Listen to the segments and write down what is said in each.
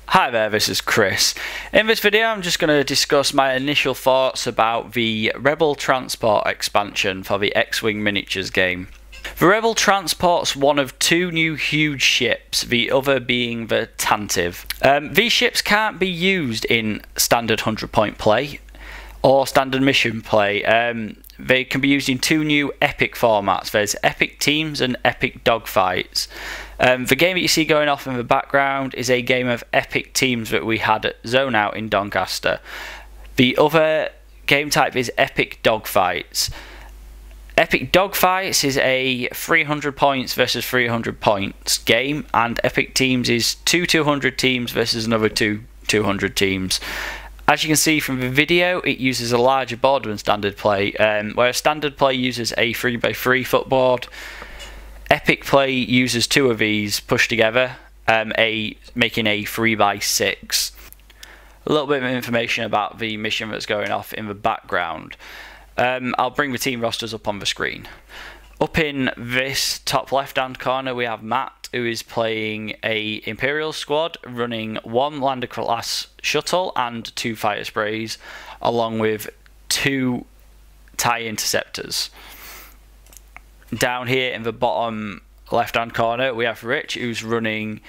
Hi there, this is Chris. In this video I'm just going to discuss my initial thoughts about the Rebel Transport expansion for the X-Wing Miniatures game. The Rebel Transport's one of two new huge ships, the other being the Tantive. These ships can't be used in standard 100-point play or standard mission play. They can be used in two new epic formats. There's epic teams and epic dogfights. The game that you see going off in the background is a game of epic teams that we had at Zone Out in Doncaster. The other game type is epic dogfights. Epic dogfights is a 300 points versus 300 points game, and epic teams is two 200 teams versus another two 200 teams. As you can see from the video, it uses a larger board than standard play, whereas standard play uses a 3x3 footboard. Epic play uses two of these pushed together, making a 3x6. A little bit of information about the mission that's going off in the background. I'll bring the team rosters up on the screen. Up in this top left hand corner we have Matt, who is playing a Imperial squad running one Lander class shuttle and two fighter sprays, along with two TIE interceptors. Down here in the bottom left hand corner we have Rich, who's running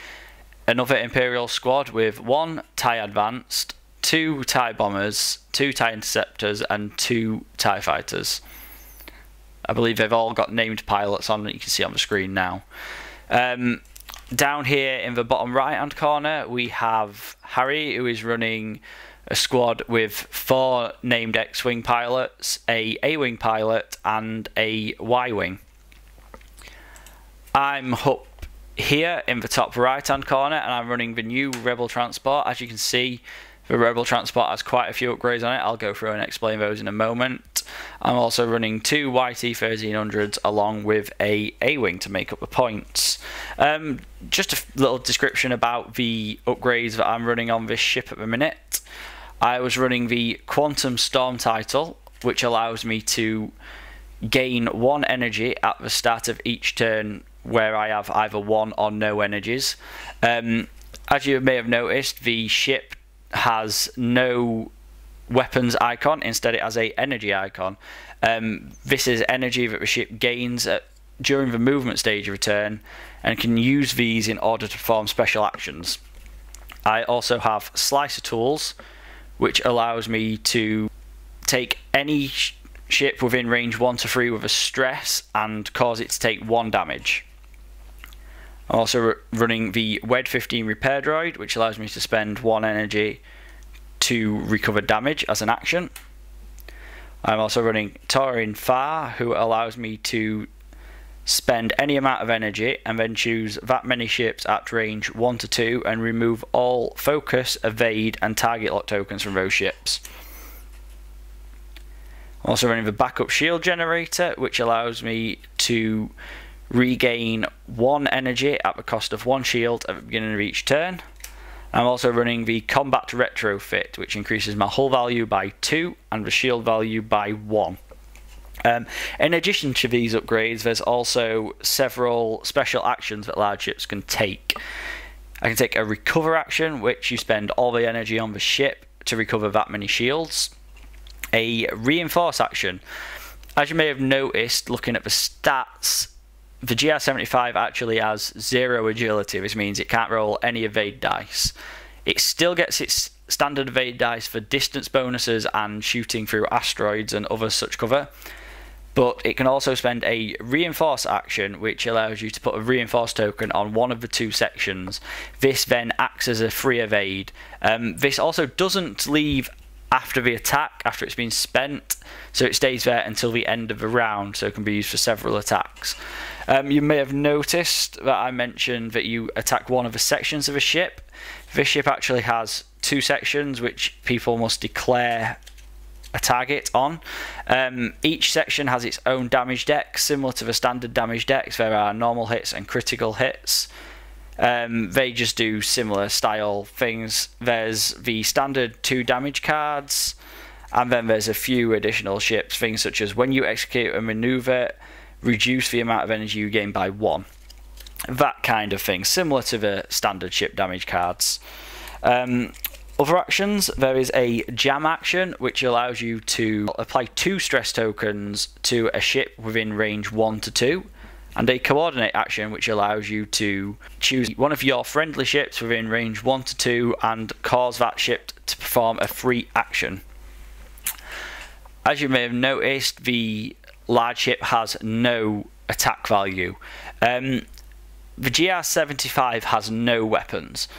another Imperial squad with one TIE Advanced, two TIE bombers, two TIE interceptors and two TIE fighters. I believe they've all got named pilots on that you can see on the screen now. Down here in the bottom right hand corner we have Harry, who is running a squad with four named X-Wing pilots, a A-Wing pilot and a Y-Wing. I'm up here in the top right hand corner and I'm running the new Rebel Transport. As you can see, the Rebel Transport has quite a few upgrades on it. I'll go through and explain those in a moment. I'm also running two YT1300s along with a A-Wing to make up the points. Just a little description about the upgrades that I'm running on this ship at the minute. I was running the Quantum Storm title, which allows me to gain one energy at the start of each turn where I have either one or no energies. As you may have noticed, the ship has no weapons icon, instead it has a energy icon. This is energy that the ship gains during the movement stage of a turn and can use these in order to perform special actions. I also have Slicer Tools, which allows me to take any ship within range 1 to 3 with a stress and cause it to take 1 damage. I'm also running the WED 15 repair droid, which allows me to spend 1 energy to recover damage as an action. I'm also running Torin Far, who allows me to spend any amount of energy and then choose that many ships at range 1 to 2 and remove all focus, evade and target lock tokens from those ships. I'm also running the backup shield generator, which allows me to regain 1 energy at the cost of 1 shield at the beginning of each turn. I'm also running the Combat Retrofit, which increases my hull value by 2 and the shield value by 1. In addition to these upgrades, there's also several special actions that large ships can take. I can take a recover action, which you spend all the energy on the ship to recover that many shields. A reinforce action. As you may have noticed looking at the stats, the GR75 actually has 0 agility, which means it can't roll any evade dice. It still gets its standard evade dice for distance bonuses and shooting through asteroids and other such cover, but it can also spend a reinforce action, which allows you to put a reinforce token on one of the 2 sections. This then acts as a free evade. This also doesn't leave after the attack, after it's been spent, so it stays there until the end of the round, so it can be used for several attacks. You may have noticed that I mentioned that you attack one of the sections of a ship. This ship actually has 2 sections which people must declare a target on. Each section has its own damage deck, similar to the standard damage decks. There are normal hits and critical hits. They just do similar style things. There's the standard 2 damage cards, and then there's a few additional ships, things such as when you execute a maneuver, reduce the amount of energy you gain by 1. That kind of thing, similar to the standard ship damage cards. Other actions, there is a jam action which allows you to apply 2 stress tokens to a ship within range 1 to 2, and a coordinate action which allows you to choose one of your friendly ships within range 1 to 2 and cause that ship to perform a free action. As you may have noticed, the large ship has no attack value. The GR75 has no weapons.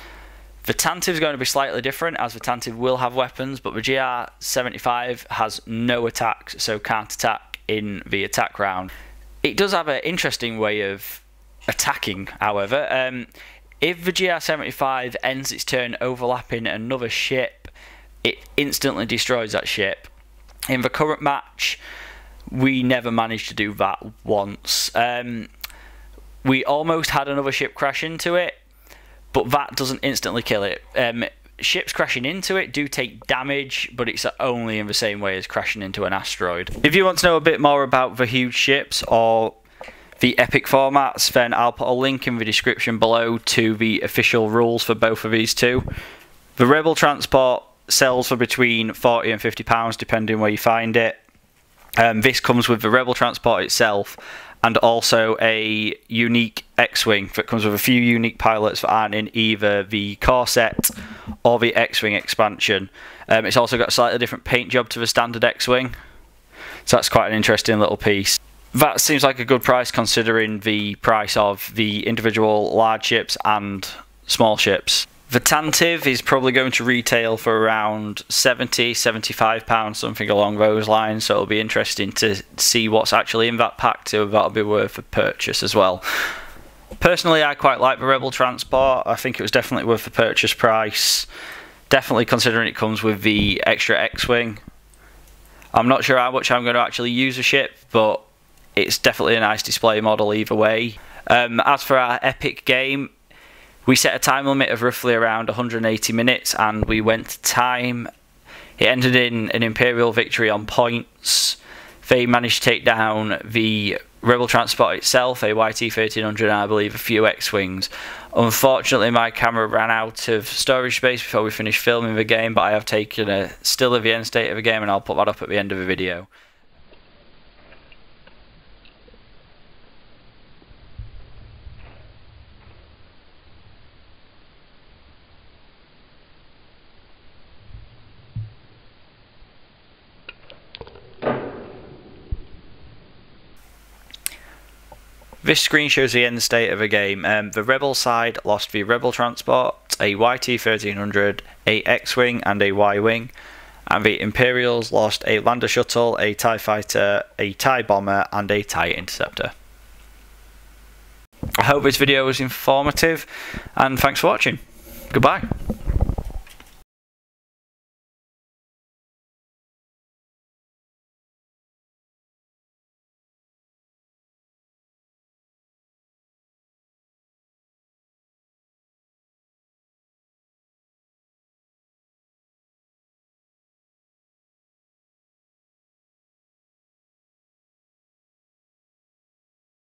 The Tantive is going to be slightly different, as the Tantive will have weapons, but the GR75 has no attacks, so can't attack in the attack round. It does have an interesting way of attacking, however. If the GR75 ends its turn overlapping another ship, it instantly destroys that ship. In the current match, we never managed to do that once. We almost had another ship crash into it, but that doesn't instantly kill it. Ships crashing into it do take damage, but it's only in the same way as crashing into an asteroid. If you want to know a bit more about the huge ships or the epic formats, then I'll put a link in the description below to the official rules for both of these two. The Rebel Transport sells for between £40 and £50 depending where you find it. This comes with the Rebel Transport itself, and also a unique X-Wing that comes with a few unique pilots that aren't in either the core set or the X-Wing expansion. It's also got a slightly different paint job to the standard X-Wing, so that's quite an interesting little piece. That seems like a good price considering the price of the individual large ships and small ships. The Tantive is probably going to retail for around £70, £75, something along those lines, so it'll be interesting to see what's actually in that pack too. That'll be worth a purchase as well. Personally, I quite like the Rebel Transport. I think it was definitely worth the purchase price, definitely considering it comes with the extra X-Wing. I'm not sure how much I'm going to actually use the ship, but it's definitely a nice display model either way. As for our epic game, we set a time limit of roughly around 180 minutes and we went to time. It ended in an Imperial victory on points. They managed to take down the Rebel Transport itself, a YT-1300 and I believe a few X-Wings. Unfortunately my camera ran out of storage space before we finished filming the game, but I have taken a still of the end state of the game and I'll put that up at the end of the video. This screen shows the end state of the game. The Rebel side lost the Rebel Transport, a YT-1300, a X-Wing and a Y-Wing, and the Imperials lost a Lander Shuttle, a TIE Fighter, a TIE Bomber and a TIE Interceptor. I hope this video was informative and thanks for watching. Goodbye.